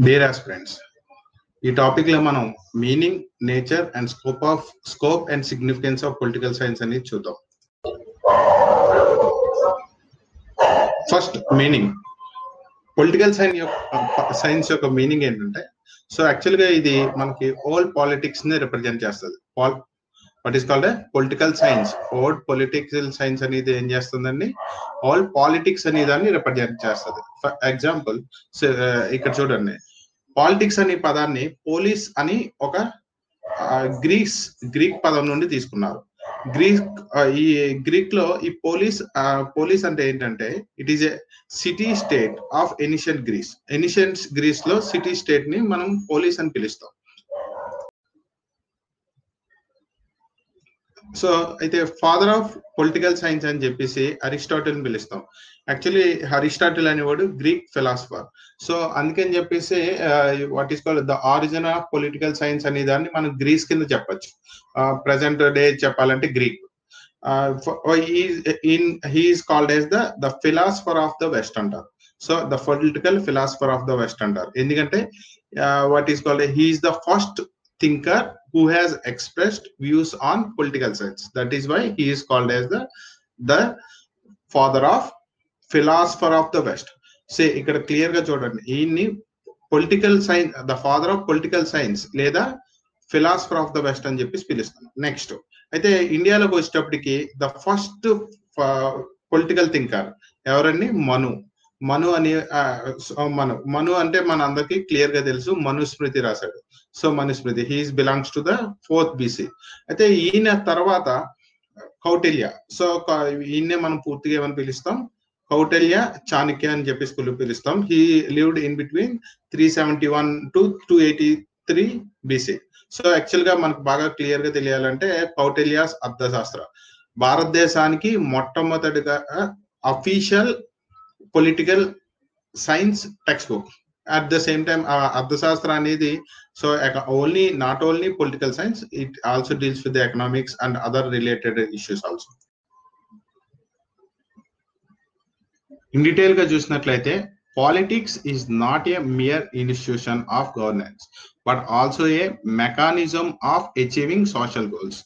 Dear aspirants, ఈ topic లో మనం meaning, nature and scope and significance of political science అనేది చూద్దాం. First, meaning. పొలిటికల్ సైన్స్ యొక్క మీనింగ్ ఏంటంటే, సో యాక్చువల్గా ఇది మనకి ఓల్డ్ పాలిటిక్స్ ని రిప్రజెంట్ చేస్తుంది. What is called political science. Old political science అనేది ఏం చేస్తుందండి, ఓల్డ్ పాలిటిక్స్ అనే దాన్ని రిప్రజెంట్ చేస్తుంది. ఫర్ ఎగ్జాంపుల్, ఇక్కడ చూడండి, పాలిటిక్స్ అనే పదాన్ని పోలీస్ అని ఒక గ్రీక్ పదం నుండి తీసుకున్నారు. ఈ గ్రీక్ లో ఈ పోలీస్ అంటే ఏంటంటే, it is a city state of ancient Greece. Ancient Greece లో సిటీ స్టేట్ ని మనం పోలీస్ అని పిలుస్తాం. సో అయితే ఫాదర్ ఆఫ్ పొలిటికల్ సైన్స్ అని చెప్పేసి అరిస్టాటిల్ ని పిలుస్తాం. యాక్చువల్లీ అరిస్టాటిల్ అనేవాడు గ్రీక్ ఫిలాసఫర్. సో అందుకని చెప్పేసి what is called the origin of political science అనే దాన్ని మనం గ్రీస్ కింద చెప్పచ్చు. ప్రెసెంట్ డే చెప్పాలంటే Greek. he is called as the philosopher of the west అంటారు. So the political philosopher of the west అంటారు. ఎందుకంటే what is called, he is the first thinker who has expressed views on political science. That is why he is called as the father of philosopher of the west. సే ఇక్కడ clear గా చూడండి, ఈయన్ని political science, the father of political science లేదా philosopher of the west అని చెప్పి పిలుస్తాను. Next అయితే ఇండియాలోకి వచ్చేటప్పటికి ద ఫస్ట్ పొలిటికల్ థింకర్ ఎవరండి, మను అంటే మన అందరికి క్లియర్ గా తెలుసు, మనుస్మృతి రాశాడు. So Manusmriti, he's belongs to the 4th BC. అయితే ఈయన తర్వాత కౌటిల్య. సో ఈయన్నే మనం పూర్తిగా ఏమని పిలుస్తాం, కౌటిల్య చాణక్య అని చెప్పి పిలుస్తాం. He lived in between 371 to 283 BC. So actual గా మనకు బాగా క్లియర్ గా తెలియాలంటే కౌటిల్యాస్ అర్థశాస్త్ర భారతదేశానికి మొట్టమొదటిగా official political science textbook. At the same time Arthashastra అనేది so not only political science, it also deals with the economics and other related issues also. In detail గా చూసినట్లయితే, politics is not a mere institution of governance but also a mechanism of achieving social goals.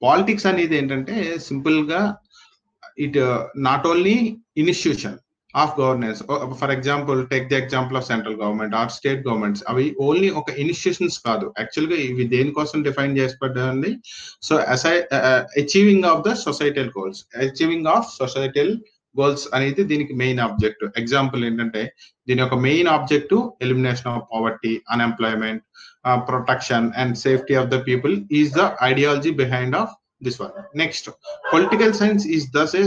Politics అనేది ఏంటంటే simple గా it not only institution of governance. For example, take the example of central government are state governments. అవి only ఒక institutions కాదు, actual గా ఇవి దేనికోసం define చేసి so achieving of the societal goals. Achieving of societal goals అనేది దీనికి main objective. Example ఏంటంటే, దీని యొక్క main objective elimination of poverty, unemployment, protection and safety of the people is the ideology behind of this one. Next, political science is thus a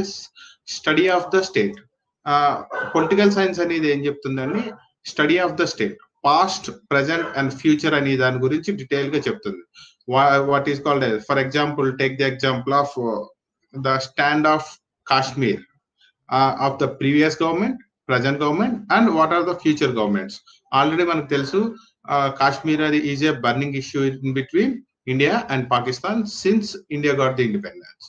study of the state. Political science అనేది ఏం చెప్తుందండి, study of the state, past, present and future అనే దాని గురించి detail గా చెప్తుంది. What is called, for example, take the example of the stand of Kashmir of the previous government, present government and what are the future governments. Already manaku telusu, Kashmir is a burning issue in between India and Pakistan since India got the independence.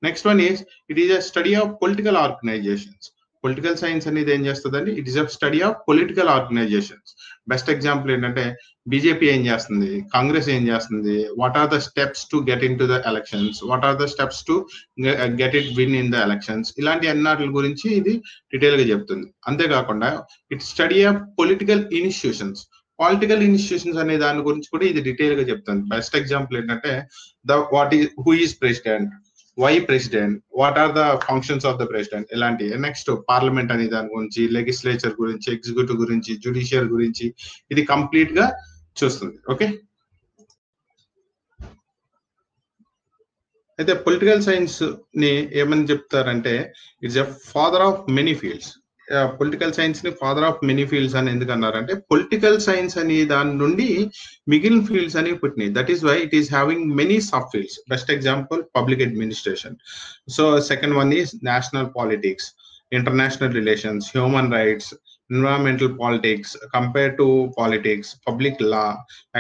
Next one is, it is a study of political organizations. Political science అనేది ఏం చేస్తుందండి, it is a study of political organizations. Best example ఏంటంటే, BJP ఏం చేస్తుంది, కాంగ్రెస్ ఏం చేస్తుంది, what are the steps to get in to the elections, what are the steps to get it win in the elections. ఇలాంటి అన్నిటి గురించి ఇది detail గా చెప్తుంది. అంతేకాకుండా it study of political institutions. Political institutions అనే దాని గురించి కూడా ఇది డీటెయిల్ గా చెప్తుంది. బెస్ట్ ఎగ్జాంపుల్ ఏంటంటే, who is president, vice president, what are the functions of the president, ఇలాంటి. నెక్స్ట్, పార్లమెంట్ అనే దాని గురించి, లెజిస్లేచర్ గురించి, ఎగ్జిక్యూటివ్ గురించి, జ్యుడిషియల్ గురించి ఇది కంప్లీట్ గా చూస్తుంది. ఓకే, అయితే పొలిటికల్ సైన్స్ ని ఏమని చెప్తారంటే, it's a father of many fields. Political science ని ఫాదర్ ఆఫ్ మెనీ ఫీల్డ్స్ అని ఎందుకు అన్నారంటే, పొలిటికల్ సైన్స్ అనే దాని నుండి మిగిలిన ఫీల్డ్స్ అని పుట్టినాయి. That is why it is having many sub fields. Best example, public administration. So second one is national politics, international relations, human rights, environmental politics, compared to politics, public law,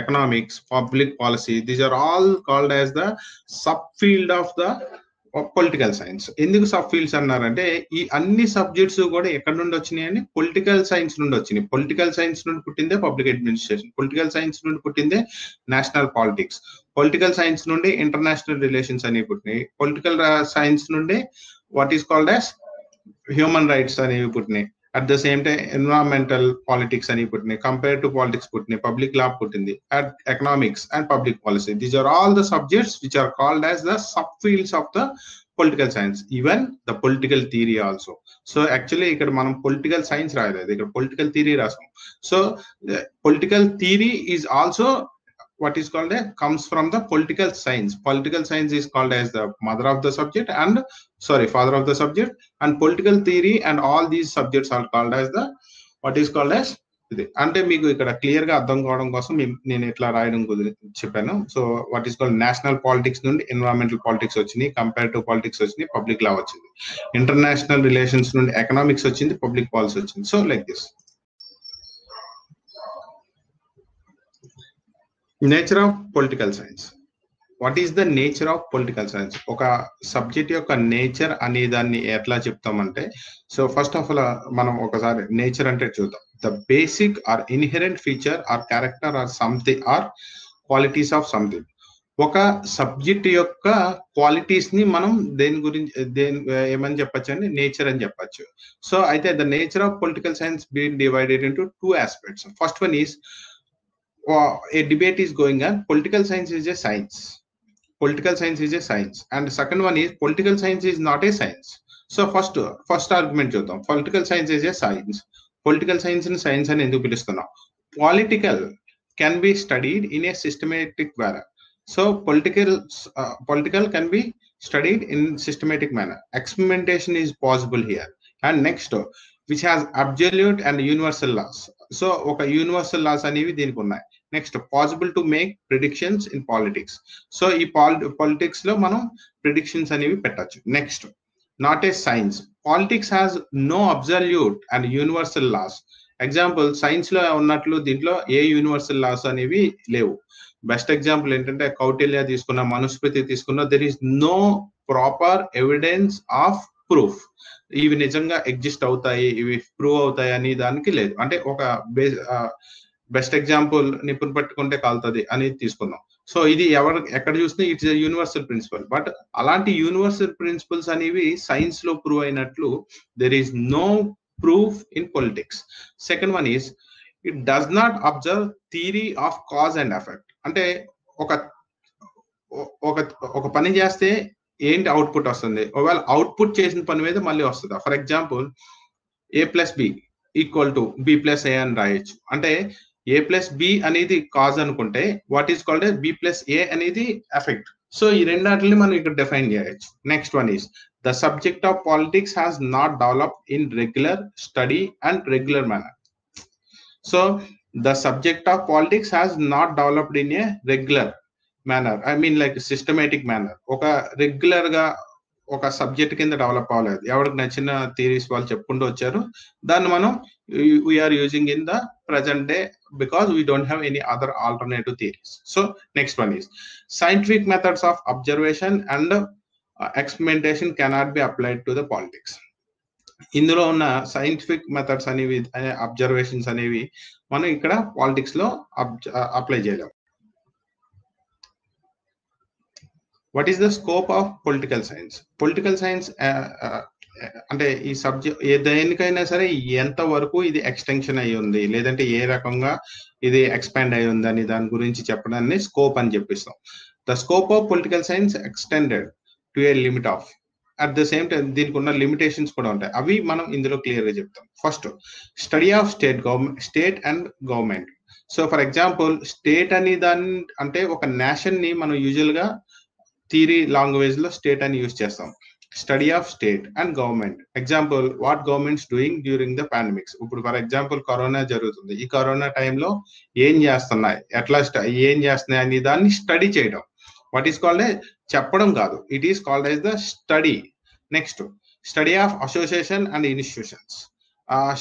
economics, public policy. These are all called as the subfield of the political science. ఎందుకు sub fields అన్నారంటే ఈ అన్ని subjects కూడా ఎక్కడి నుండి వచ్చినాయి అని political science నుండి వచ్చినాయి. పొలిటికల్ సైన్స్ నుండి పుట్టిందే పబ్లిక్ అడ్మినిస్ట్రేషన్, పొలిటికల్ సైన్స్ నుండి పుట్టిందే నేషనల్ పాలిటిక్స్, పొలిటికల్ సైన్స్ నుండి ఇంటర్నేషనల్ రిలేషన్స్ అనేవి పుట్టినాయి, పొలిటికల్ సైన్స్ నుండి what is called as human rights అనేవి పుట్టినాయి. At the same time environmental politics అని పుట్టినాయి, కంపేర్ టు పాలిటిక్స్ పుట్టినాయి, పబ్లిక్ లా పుట్టింది, and economics and public policy. These are all the subjects which are called as the sub fields of the political science, even the political theory also. So actually ఇక్కడ మనం political science రాయలేదు, ఇక్కడ political theory రాసాం. So political theory is also what is called comes from the political science. Political science is called as the mother of the subject and father of the subject, and political theory and all these subjects are called as the what is called as ఇది. అంటే మీకు ఇక్కడ clear గా అర్థం కావడం కోసం నేను ఎట్లా రాయడం చెప్పాను. So what is called national politics నుండి ఎన్విరాన్మెంటల్ పాలిటిక్స్ వచ్చింది, కంపారిటివ్ పాలిటిక్స్ వచ్చింది, పబ్లిక్ లా వచ్చింది, ఇంటర్నేషనల్ రిలేషన్స్ నుండి ఎకనామిక్స్ వచ్చింది, పబ్లిక్ పాలసీ వచ్చింది. So like this. Nature of political science. What is the nature of political science? ఒక సబ్జెక్ట్ యొక్క nature అనే దాన్ని ఎట్లా చెప్తామంటే, సో ఫస్ట్ ఆఫ్ ఆల్ మనం ఒకసారి నేచర్ అంటే చూద్దాం. The basic or inherent feature or character or something or qualities of something. ఒక సబ్జెక్ట్ యొక్క క్వాలిటీస్ ని మనం ఏమని చెప్పచ్చు అండి? నేచర్ అని చెప్పచ్చు. సో అయితే the nature of political science been divided into 2 aspects. First one is a debate is going on. Political science is a science. Political science is a science. And the second one is political science is not a science. So first argument చూద్దాం. Political science is a science. Political science ని science అని ఎందుకు పిలుస్తున్నాం? Political can be studied in a systematic manner. So political can be studied in systematic manner. Experimentation is possible here. And next, which has absolute and universal laws. So ఒక universal laws అనేవి దీనికి ఉన్నాయి. Next, possible to make predictions in politics. So ఈ politics లో మనం predictions అనేవి పెట్టచ్చు. Next, not a science. Politics has no absolute and universal laws. Example, science లో ఉన్నట్లు దీంట్లో ఏ యూనివర్సల్ లాస్ అనేవి లేవు. బెస్ట్ ఎగ్జాంపుల్ ఏంటంటే కౌటిల్య తీసుకున్న, మనుస్మృతి తీసుకున్న, there is no proper evidence of proof. ఇవి నిజంగా ఎగ్జిస్ట్ అవుతాయి, ఇవి ప్రూవ్ అవుతాయి అని దానికి లేదు. అంటే ఒక బెస్ట్ ఎగ్జాంపుల్ నిపుణ్ పట్టుకుంటే కాలుతుంది అని తీసుకుందాం. సో ఇది ఎక్కడ చూసినా ఇట్స్ యూనివర్సల్ ప్రిన్సిపల్. బట్ అలాంటి యూనివర్సల్ ప్రిన్సిపల్స్ అనేవి సైన్స్ లో ప్రూవ్ అయినట్లు there is no proof in politics. Second one is it does not observe theory of cause and effect. అంటే ఒక పని చేస్తే ఏంటి అవుట్పుట్ వస్తుంది, ఒకవేళ అవుట్పుట్ చేసిన పని మీద మళ్ళీ వస్తుందా? ఫర్ ఎగ్జాంపుల్, A+B = B+A అని రాయొచ్చు. అంటే A+B అనేది కాజ్ అనుకుంటే వాట్ ఈస్ కాల్డ్ B+A అనేది ఎఫెక్ట్. సో ఈ రెండాటిని మనం ఇక్కడ డిఫైన్ చేయొచ్చు. Next one is the subject of politics has not developed in regular study and regular manner. So the subject of politics has not developed in a regular manner, I mean like systematic manner. ఒక regular గా ఒక subject కింద develop అవ్వలేదు. ఎవరికి నచ్చిన theories వాళ్ళు చెప్పుకుంటూ వచ్చారు. దాన్ని మనం we are using in the present day because we don't have any other alternative theories. So next one is scientific methods of observation and experimentation cannot be applied to the politics. ఇందులో ఉన్న scientific methods అనేవి, observations అనేవి మనం ఇక్కడ politics లో apply చేయలేం. What is the scope of political science? Political science అంటే ఈ సబ్జెక్ట్ దేనికైనా సరే ఎంత వరకు ఇది ఎక్స్టెన్షన్ అయ్యి ఉంది, లేదంటే ఏ రకంగా ఇది ఎక్స్పాండ్ అయ్యి ఉంది అని దాని గురించి చెప్పడాన్ని స్కోప్ అని చెప్పిస్తాం. The scope of political science extended to a limit of. At the same time దీనికి ఉన్న లిమిటేషన్స్ కూడా ఉంటాయి, అవి మనం ఇందులో క్లియర్ గా చెప్తాం. First, study of state and government. So for example, state అని దాన్ని అంటే ఒక నేషన్ ని మనం యూజువల్ గా థియరీ లాంగ్వేజ్ లో స్టేట్ అని యూజ్ చేస్తాం. Study of state and government. Example, what governments doing during the pandemics. ఇప్పుడు ఫర్ ఎగ్జాంపుల్ కరోనా జరుగుతుంది, ఈ కరోనా టైంలో ఏం చేస్తున్నాయి, ఎట్లా ఏం చేస్తున్నాయి అని దాన్ని స్టడీ చేయడం. వాట్ ఈస్ కాల్డ్ చెప్పడం కాదు, it is called as the study. Next, study of association and institutions.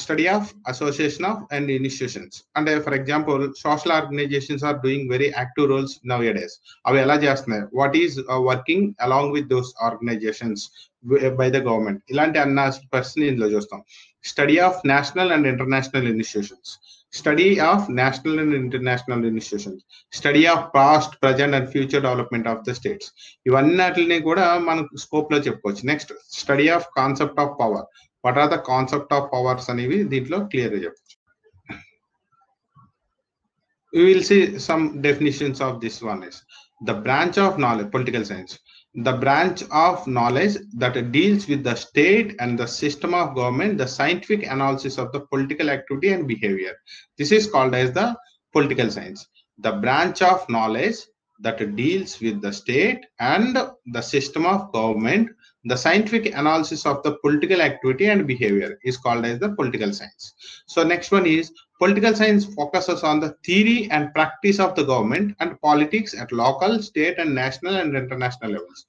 Study of association of and institutions. And for example, social organizations are doing very active roles nowadays. అవి ఎలా చేస్తున్నాయి, what is working along with those organizations by the government, ఇలాంటి అన్న person ఇందులో చూస్తాం. Study of national and international institutions, study of national and international institutions, study of past, present and future development of the states. ఇవన్నిటిని కూడా మనం scope లో చెప్పుకోవచ్చు. Next study of concept of power, what are the concept of powers అనేవి దీంట్లో clear గా చెప్పచ్చు. We will see some definitions of this. One is the branch of knowledge, political science, the branch of knowledge that deals with the state and the system of government, the scientific analysis of the political activity and behavior. This is called as the political science. The branch of knowledge that deals with the state and the system of government, the scientific analysis of the political activity and behavior is called as the political science. So next one is political science focuses on the theory and practice of the government and politics at local, state and national and international levels.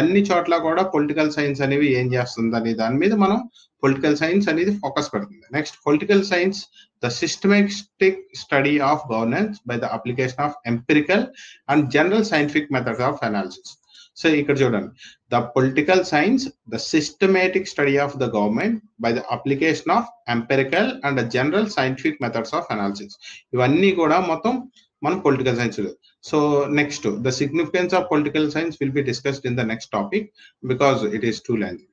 అన్ని చోట్ల కూడా political science అనేవి ఏం చేస్తుందని దాని మీద మనం political science అనేది ఫోకస్ పెడుతుంది. Next political science, the systematic study of governance by the application of empirical and general scientific methods of analysis. So ఇక్కడ చూడండి, the political science, the systematic study of the government by the application of empirical and the general scientific methods of analysis. ఇవన్నీ కూడా మొత్తం మనం political science. So next, the significance of political science will be discussed in the next topic because it is too lengthy.